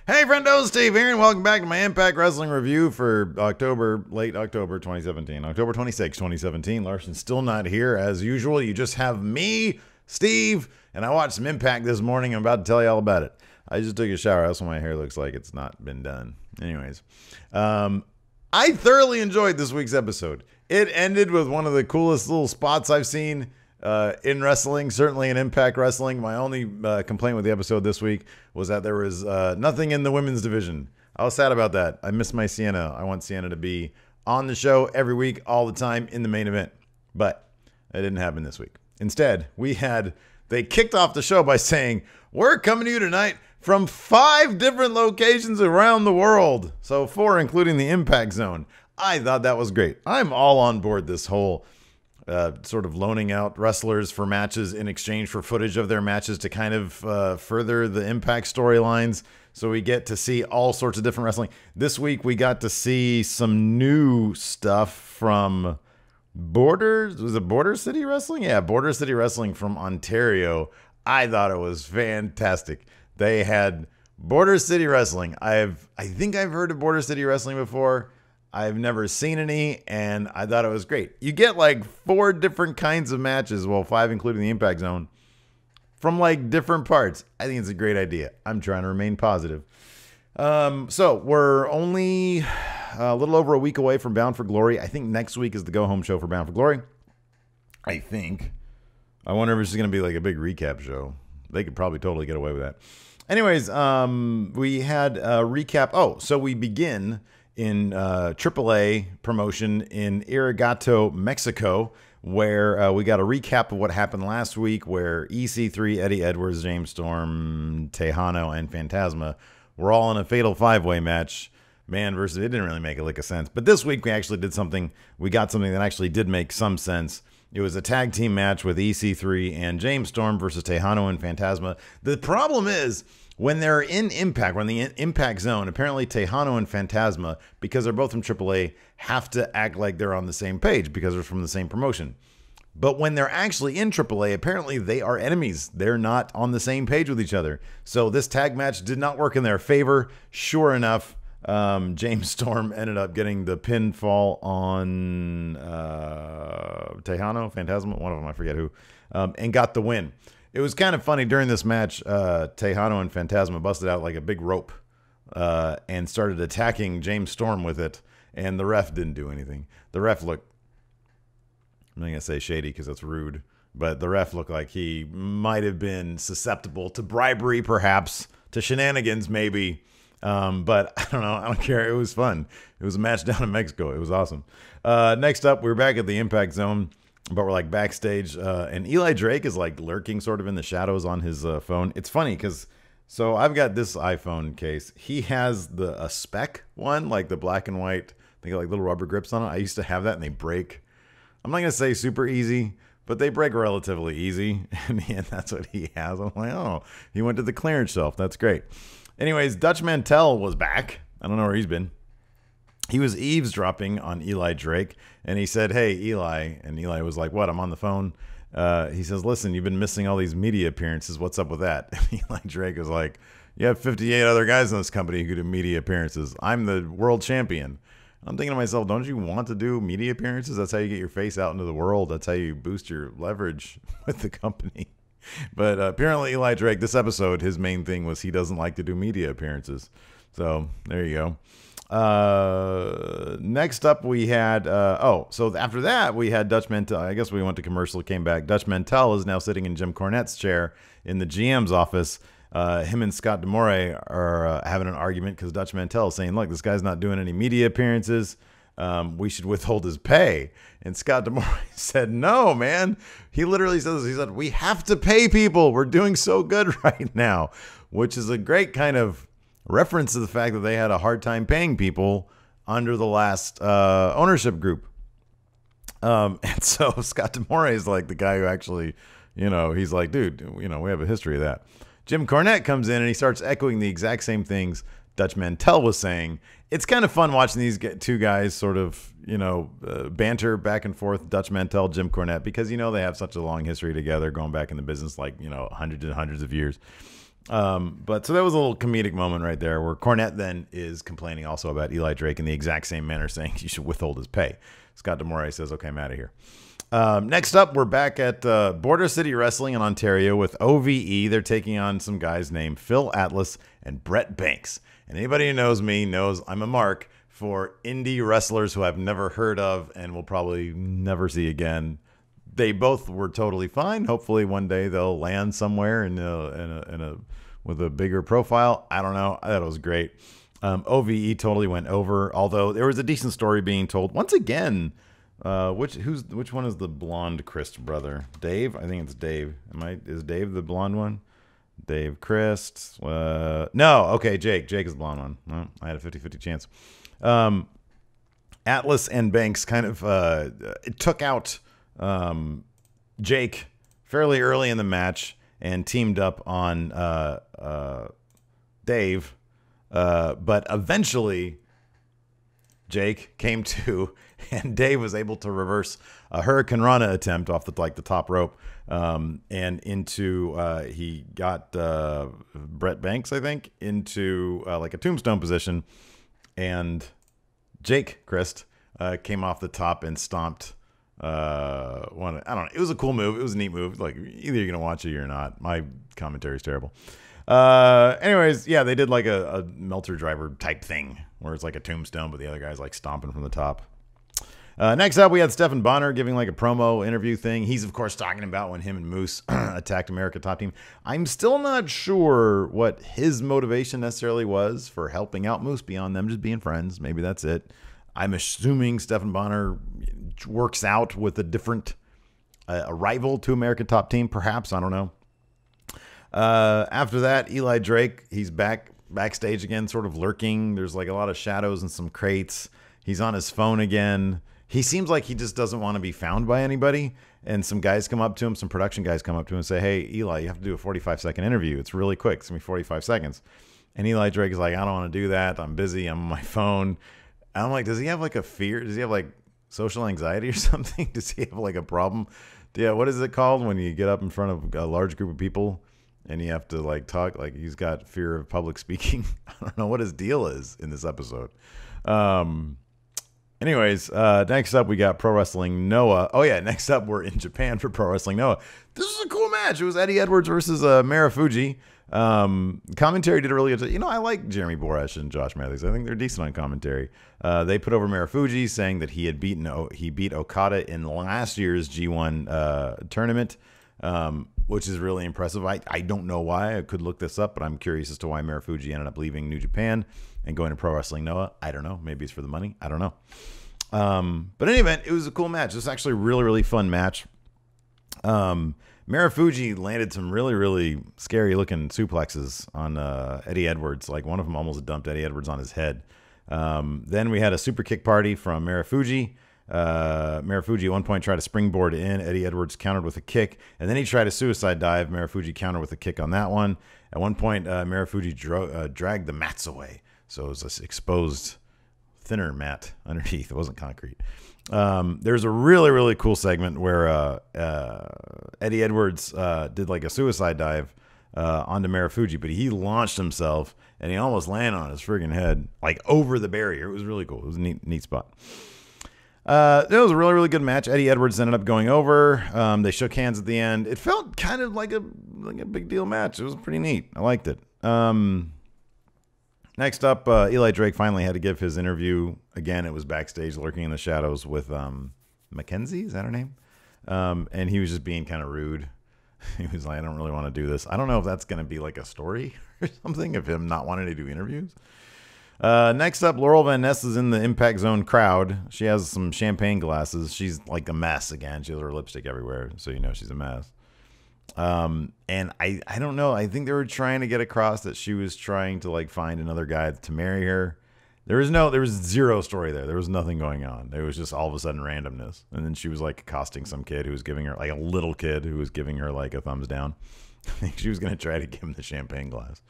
Hey friendo, Steve here, and welcome back to my Impact Wrestling review for late October 2017. October 26, 2017. Larson's still not here as usual. You just have me, Steve, and I watched some Impact this morning. I'm about to tell you all about it. I just took a shower. That's why my hair looks like it's not been done. Anyways, I thoroughly enjoyed this week's episode. It ended with one of the coolest little spots I've seen in wrestling, certainly in Impact Wrestling. My only complaint with the episode this week was that there was nothing in the women's division. I was sad about that. I miss my Sienna. I want Sienna to be on the show every week, all the time, in the main event. But that didn't happen this week. Instead, they kicked off the show by saying, we're coming to you tonight from 5 different locations around the world. So 4, including the Impact Zone. I thought that was great. I'm all on board this whole sort of loaning out wrestlers for matches in exchange for footage of their matches to kind of further the Impact storylines. So we get to see all sorts of different wrestling. This week we got to see some new stuff from Border City Wrestling? Yeah, Border City Wrestling from Ontario. I thought it was fantastic. They had Border City Wrestling. I think I've heard of Border City Wrestling before. I've never seen any, and I thought it was great. You get like 4 different kinds of matches, well, 5 including the Impact Zone, from like different parts. I think it's a great idea. I'm trying to remain positive. So we're only a little over a week away from Bound for Glory. I think next week is the go-home show for Bound for Glory. I think. I wonder if it's just going to be like a big recap show. They could probably totally get away with that. Anyways, we had a recap. Oh, so we begin in AAA promotion in Irigato, Mexico, where we got a recap of what happened last week, where EC3, Eddie Edwards, James Storm, Tejano, and Phantasma were all in a fatal 5-way match. Man versus, it didn't really make a lick of sense. But this week we actually did something. We got something that actually did make some sense. It was a tag team match with EC3 and James Storm versus Tejano and Phantasma. The problem is, when they're in Impact, when the Impact Zone, apparently Tejano and Phantasma, because they're both from AAA, have to act like they're on the same page because they're from the same promotion. But when they're actually in AAA, apparently they are enemies. They're not on the same page with each other. So this tag match did not work in their favor. Sure enough, James Storm ended up getting the pinfall on Tejano, Phantasma, one of them, I forget who, and got the win. It was kind of funny during this match. Tejano and Phantasma busted out like a big rope and started attacking James Storm with it, and the ref didn't do anything. The ref looked, I'm not going to say shady because that's rude, but the ref looked like he might have been susceptible to bribery, perhaps, to shenanigans, maybe. But I don't know. I don't care. It was fun. It was a match down in Mexico. It was awesome. Next up, we're back at the Impact Zone, but we're like backstage, and Eli Drake is like lurking sort of in the shadows on his phone. It's funny because, so I've got this iPhone case. He has a spec one, like the black and white. They got like little rubber grips on it. I used to have that, and they break. I'm not gonna say super easy, but they break relatively easy. And that's what he has. I'm like, oh, he went to the clearance shelf. That's great. Anyways, Dutch Mantell was back. I don't know where he's been. He was eavesdropping on Eli Drake, and he said, hey, Eli. And Eli was like, what? I'm on the phone. He says, listen, you've been missing all these media appearances. What's up with that? And Eli Drake was like, you have 58 other guys in this company who do media appearances. I'm the world champion. I'm thinking to myself, don't you want to do media appearances? That's how you get your face out into the world. That's how you boost your leverage with the company. But apparently Eli Drake, this episode, his main thing was he doesn't like to do media appearances. So there you go. Next up we had, so after that we had Dutch Mantell. I guess we went to commercial, came back. Dutch Mantell is now sitting in Jim Cornette's chair in the GM's office. Him and Scott D'Amore are having an argument because Dutch Mantell is saying, look, this guy's not doing any media appearances. We should withhold his pay. And Scott D'Amore said, no, man. He literally says, he said, we have to pay people. We're doing so good right now, which is a great kind of reference to the fact that they had a hard time paying people under the last ownership group. And so Scott D'Amore is like the guy who actually, he's like, dude, we have a history of that. Jim Cornette comes in and he starts echoing the exact same things Dutch Mantell was saying. It's kind of fun watching these two guys sort of, banter back and forth, Dutch Mantell, Jim Cornette, because, they have such a long history together going back in the business, like, hundreds and hundreds of years. But so that was a little comedic moment right there where Cornette then is complaining also about Eli Drake in the exact same manner, saying he should withhold his pay. Scott D'Amore says, okay, I'm out of here. Next up, we're back at Border City Wrestling in Ontario with OVE. They're taking on some guys named Phil Atlas and Brett Banks. And anybody who knows me knows I'm a mark for indie wrestlers who I've never heard of and will probably never see again. They both were totally fine. Hopefully one day they'll land somewhere with a bigger profile. I don't know. I thought it was great. OVE totally went over, although there was a decent story being told. Once again, which one is the blonde Christ brother? Dave? I think it's Dave. Is Dave the blonde one? Dave Christ. No, okay, Jake. Jake is the blonde one. Well, I had a 50-50 chance. Atlas and Banks kind of it took out Jake fairly early in the match and teamed up on Dave. But eventually Jake came to, and Dave was able to reverse a Hurricane Rana attempt off the top rope, and into he got Brett Banks, I think, into like a tombstone position, and Jake Christ came off the top and stomped I don't know. It was a cool move. It was a neat move. Like, either you're gonna watch it or you're not. My commentary is terrible. Anyways, yeah, they did like a Melter driver type thing where it's like a tombstone, but the other guy's like stomping from the top. Next up, we had Stephan Bonner giving like a promo interview thing. He's, of course, talking about when him and Moose attacked America Top Team. I'm still not sure what his motivation necessarily was for helping out Moose beyond them just being friends. Maybe that's it. I'm assuming Stephan Bonner works out with a different a rival to America Top Team, perhaps. I don't know. After that, Eli Drake, he's backstage again, sort of lurking. There's like a lot of shadows and some crates. He's on his phone again. He seems like he just doesn't want to be found by anybody. And some guys come up to him, some production guys come up to him and say, hey, Eli, you have to do a 45-second interview. It's really quick. It's going to be 45 seconds. And Eli Drake is like, I don't want to do that. I'm busy. I'm on my phone. And I'm like, does he have like a fear? Does he have like social anxiety or something? Does he have like a problem? Yeah, what is it called when you get up in front of a large group of people and you have to like talk? Like, he's got fear of public speaking. I don't know what his deal is in this episode. Anyways, next up we got Pro Wrestling Noah. Oh yeah, next up we're in Japan for Pro Wrestling Noah. This is a cool match. It was Eddie Edwards versus Marufuji. Commentary did a really good. I like Jeremy Borash and Josh Matthews. I think they're decent on commentary. They put over Marufuji, saying that he beat Okada in last year's G1 tournament, which is really impressive. I don't know why. I could look this up, but I'm curious as to why Marufuji ended up leaving New Japan and going to Pro Wrestling Noah. I don't know. Maybe it's for the money. I don't know. But in any event, it was a cool match. It was actually a really, really fun match. Marufuji landed some really, really scary looking suplexes on Eddie Edwards. Like, one of them almost dumped Eddie Edwards on his head. Then we had a super kick party from Marufuji. Marufuji at one point tried to springboard in. Eddie Edwards countered with a kick, and then he tried a suicide dive. Marufuji countered with a kick on that one. At one point, Marufuji dragged the mats away, so it was this exposed, thinner mat underneath. It wasn't concrete. There's a really, really cool segment where Eddie Edwards did like a suicide dive onto Marufuji, but he launched himself and he almost landed on his friggin' head, like over the barrier. It was really cool. It was a neat spot. It was a really, really good match. Eddie Edwards ended up going over. They shook hands at the end. It felt kind of like a big deal match. It was pretty neat. I liked it. Next up, Eli Drake finally had to give his interview. Again, it was backstage, lurking in the shadows with Mackenzie. Is that her name? And he was just being kind of rude. He was like, I don't really want to do this. I don't know if that's going to be like a story or something of him not wanting to do interviews. Next up, Laurel Van Ness is in the Impact Zone crowd. She has some champagne glasses. She's like a mess again. She has her lipstick everywhere, so you know she's a mess. And I don't know. I think they were trying to get across that she was trying to like find another guy to marry her. There was zero story there. There was nothing going on. It was just all of a sudden randomness. And then she was like accosting some kid who was giving her like a little kid who was giving her like a thumbs down. I think she was going to try to give him the champagne glass.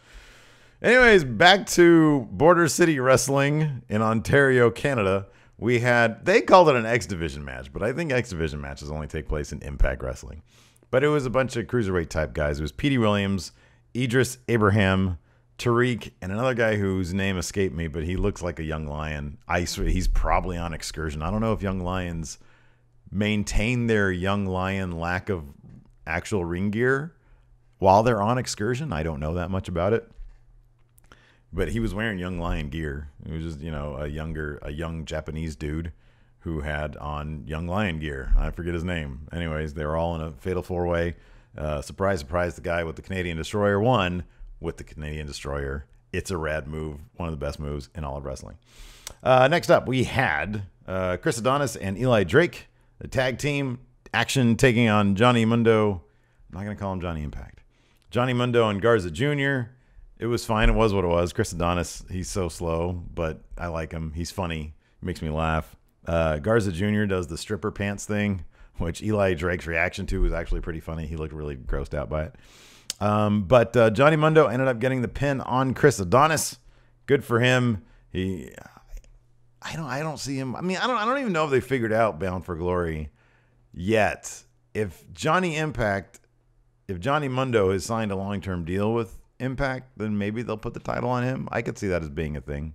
Anyways, back to Border City Wrestling in Ontario, Canada. They called it an X Division match, but I think X Division matches only take place in Impact Wrestling. But it was a bunch of cruiserweight type guys. It was Petey Williams, Idris Abraham, Tariq, and another guy whose name escaped me, but he looks like a young lion. I swear he's probably on excursion. I don't know if young lions maintain their young lion lack of actual ring gear while they're on excursion. I don't know that much about it. But he was wearing young lion gear. It was just, a young Japanese dude who had on young lion gear. I forget his name. Anyways, they were all in a fatal four-way. Surprise, surprise, the guy with the Canadian Destroyer won with the Canadian Destroyer. It's a rad move. One of the best moves in all of wrestling. Next up, we had Chris Adonis and Eli Drake, the tag team action taking on Johnny Mundo. I'm not going to call him Johnny Impact. Johnny Mundo and Garza Jr. It was fine. It was what it was. Chris Adonis, he's so slow, but I like him. He's funny. He makes me laugh. Garza Jr. does the stripper pants thing, which Eli Drake's reaction to was actually pretty funny. He looked really grossed out by it. But Johnny Mundo ended up getting the pin on Chris Adonis. Good for him. I don't see him. I mean, I don't even know if they figured out Bound for Glory yet. If Johnny Mundo has signed a long-term deal with Impact, then maybe they'll put the title on him. I could see that as being a thing.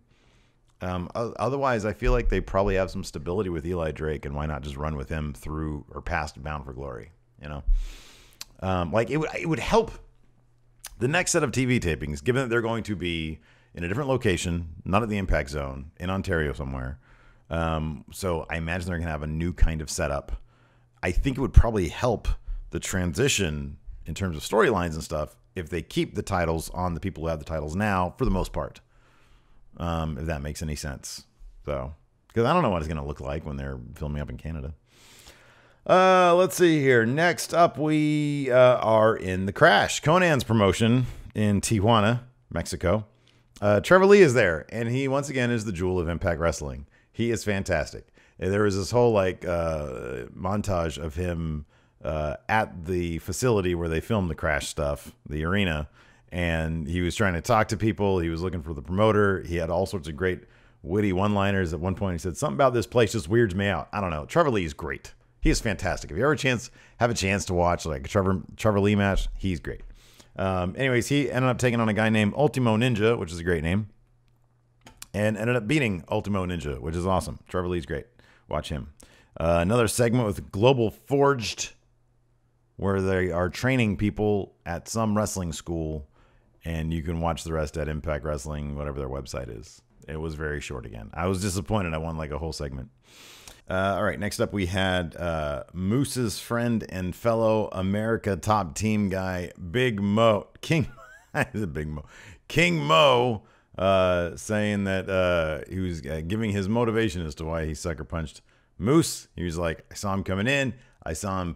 Otherwise, I feel like they probably have some stability with Eli Drake, and why not just run with him through or past Bound for Glory? It would help the next set of TV tapings, given that they're going to be in a different location, not at the Impact Zone, in Ontario somewhere. So I imagine they're going to have a new kind of setup. I think it would probably help the transition in terms of storylines and stuff if they keep the titles on the people who have the titles now, for the most part, if that makes any sense. So, because I don't know what it's going to look like when they're filming up in Canada. Let's see here. Next up, we are in the Crash, Conan's promotion in Tijuana, Mexico. Trevor Lee is there, and he once again is the jewel of Impact Wrestling. He is fantastic. There was this whole montage of him at the facility where they filmed the Crash stuff, the arena, and he was trying to talk to people. He was looking for the promoter. He had all sorts of great witty one-liners. At one point, he said, something about this place just weirds me out. I don't know. Trevor Lee is great. He is fantastic. If you ever have a chance to watch like a Trevor Lee match, he's great. Anyways, he ended up taking on a guy named Ultimo Ninja, which is a great name, and ended up beating Ultimo Ninja, which is awesome. Trevor Lee's great. Watch him. Another segment with Global Forged, where they are training people at some wrestling school, and you can watch the rest at Impact Wrestling, whatever their website is. It was very short again. I was disappointed. I won like a whole segment. All right, next up we had Moose's friend and fellow America top team guy, Big Mo. King Mo, saying that he was giving his motivation as to why he sucker punched Moose. He was like, I saw him coming in. I saw him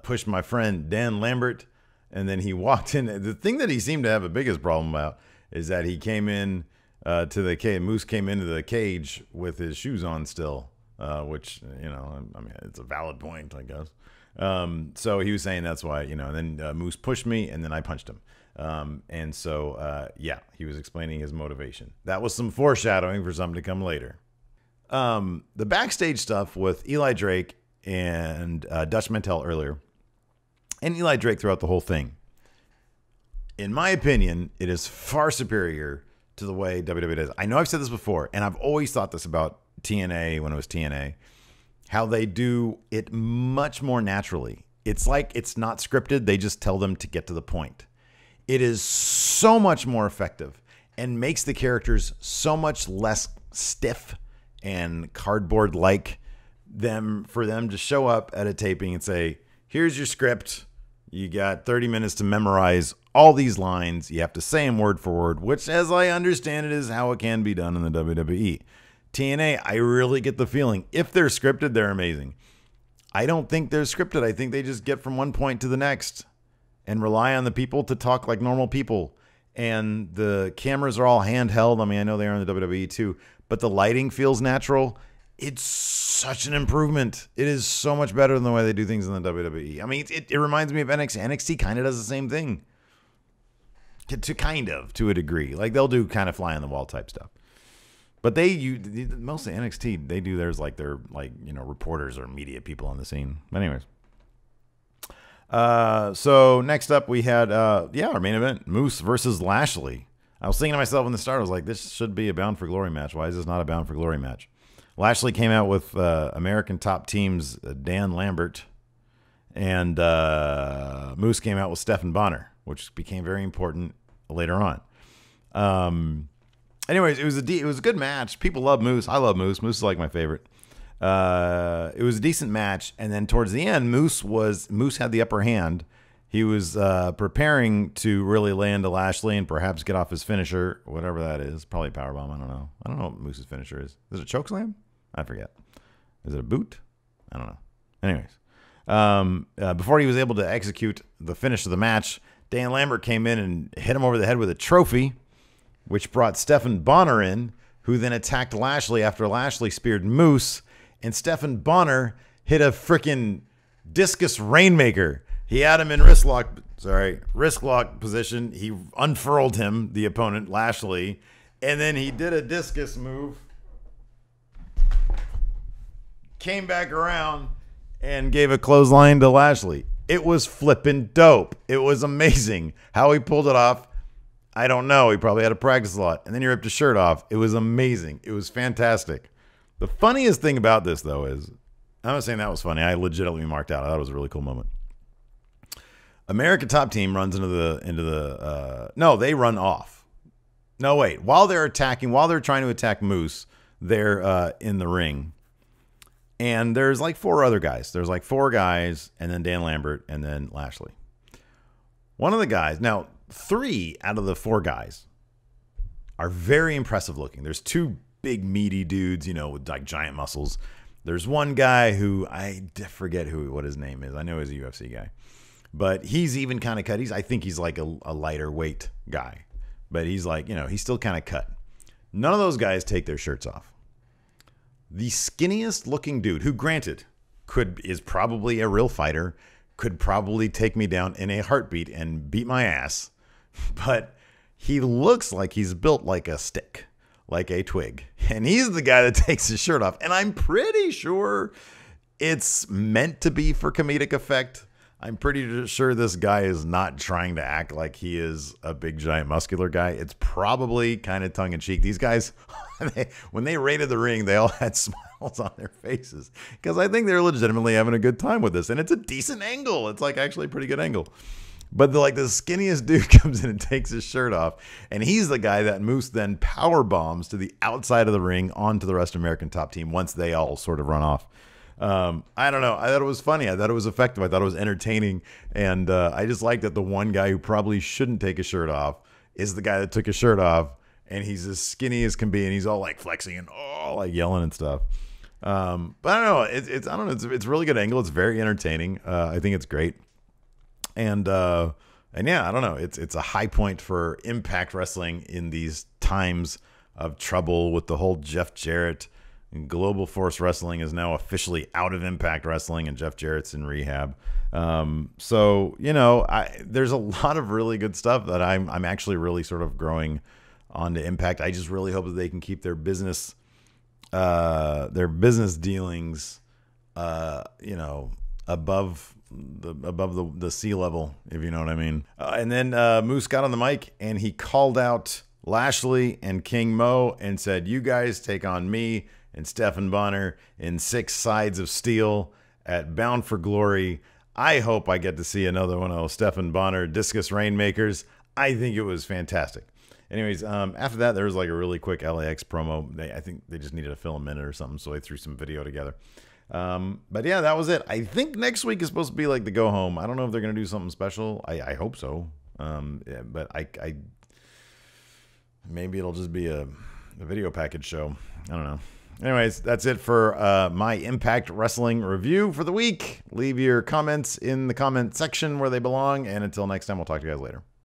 push my friend Dan Lambert, and then he walked in. The thing that he seemed to have the biggest problem about is that he came in to the cage. Moose came into the cage with his shoes on still, which, I mean, it's a valid point, I guess. So he was saying that's why, and then Moose pushed me, and then I punched him. And so, he was explaining his motivation. That was some foreshadowing for something to come later. The backstage stuff with Eli Drake and Dutch Mantell earlier, and Eli Drake throughout the whole thing. In my opinion, it is far superior to the way WWE does. I know I've said this before, and I've always thought this about TNA when it was TNA, how they do it much more naturally. It's like it's not scripted. They just tell them to get to the point. It is so much more effective and makes the characters so much less stiff and cardboard-like for them to show up at a taping and say, here's your script. You got 30 minutes to memorize all these lines. You have to say them word for word, which, as I understand it, is how it can be done in the WWE. TNA, I really get the feeling, if they're scripted, they're amazing. I don't think they're scripted. I think they just get from one point to the next and rely on the people to talk like normal people. And the cameras are all handheld. I mean, I know they are in the WWE too, but the lighting feels natural. It's such an improvement. It is so much better than the way they do things in the WWE. I mean, it reminds me of NXT. NXT kind of does the same thing. To a degree. Like, they'll do kind of fly on the wall type stuff. But mostly NXT, they do theirs like they're reporters or media people on the scene. But anyways. So next up we had, our main event, Moose versus Lashley. I was thinking to myself in the start, I was like, this should be a Bound for Glory match. Why is this not a Bound for Glory match? Lashley came out with American Top Team's Dan Lambert, and Moose came out with Stephen Bonner, which became very important later on. Anyways, it was a good match. People love Moose. I love Moose. Moose is like my favorite. It was a decent match, and then towards the end, Moose had the upper hand. He was preparing to really lay into Lashley and perhaps get off his finisher, whatever that is. Probably a powerbomb. I don't know. I don't know what Moose's finisher is. Is it a chokeslam? I forget. Is it a boot? I don't know. Anyways, before he was able to execute the finish of the match, Dan Lambert came in and hit him over the head with a trophy, which brought Stephen Bonner in, who then attacked Lashley after Lashley speared Moose, and Stephen Bonner hit a freaking discus rainmaker. He had him in wrist lock position. He unfurled him, the opponent, Lashley, and then he did a discus move, came back around, and gave a clothesline to Lashley. It was flippin' dope. It was amazing. How he pulled it off, I don't know. He probably had to practice a lot. And then he ripped his shirt off. It was amazing. It was fantastic. The funniest thing about this, though, is, I'm not saying that was funny. I legitimately marked out. I thought it was a really cool moment. American Top Team runs they run off. No, wait. While they're trying to attack Moose, they're in the ring. And there's like four other guys. There's like four guys, and then Dan Lambert, and then Lashley. One of the guys, now 3 out of the 4 guys are very impressive looking. There's 2 big meaty dudes, with like giant muscles. There's one guy who I forget what his name is. I know he's a UFC guy, but he's even kind of cut. I think he's like a lighter weight guy, but he's like, he's still kind of cut. None of those guys take their shirts off. The skinniest looking dude, who granted is probably a real fighter, could probably take me down in a heartbeat and beat my ass, but he looks like he's built like a stick, like a twig. And he's the guy that takes his shirt off. And I'm pretty sure it's meant to be for comedic effect. I'm pretty sure this guy is not trying to act like he is a big, giant, muscular guy. It's probably kind of tongue-in-cheek. These guys, when they raided the ring, they all had smiles on their faces because I think they're legitimately having a good time with this. And it's a decent angle. It's like actually a pretty good angle. But the skinniest dude comes in and takes his shirt off, and he's the guy that Moose then power bombs to the outside of the ring onto the rest of American Top Team once they all sort of run off. I don't know. I thought it was funny. I thought it was effective. I thought it was entertaining. And I just like that the one guy who probably shouldn't take his shirt off is the guy that took his shirt off, and he's as skinny as can be, and he's all like flexing and like yelling and stuff. But I don't know. It's a really good angle. It's very entertaining. I think it's great. And yeah, I don't know. It's a high point for Impact Wrestling in these times of trouble with the whole Jeff Jarrett. Global Force Wrestling is now officially out of Impact Wrestling, and Jeff Jarrett's in rehab. So there's a lot of really good stuff that I'm actually really sort of growing onto Impact. I just really hope that they can keep their business dealings, above the sea level, if you know what I mean. And then Moose got on the mic and he called out Lashley and King Mo and said, "You guys take on me and Stephen Bonner in 6 sides of steel at Bound for Glory. I hope I get to see another one of those Stephen Bonner discus rainmakers." I think it was fantastic. Anyways, after that, there was like a really quick LAX promo. I think they just needed to fill a minute or something, so they threw some video together. But yeah, that was it. I think next week is supposed to be like the go home. I don't know if they're going to do something special. I hope so. Yeah, but I maybe it'll just be a video package show. I don't know. Anyways, that's it for my Impact Wrestling review for the week. Leave your comments in the comment section where they belong. And until next time, we'll talk to you guys later.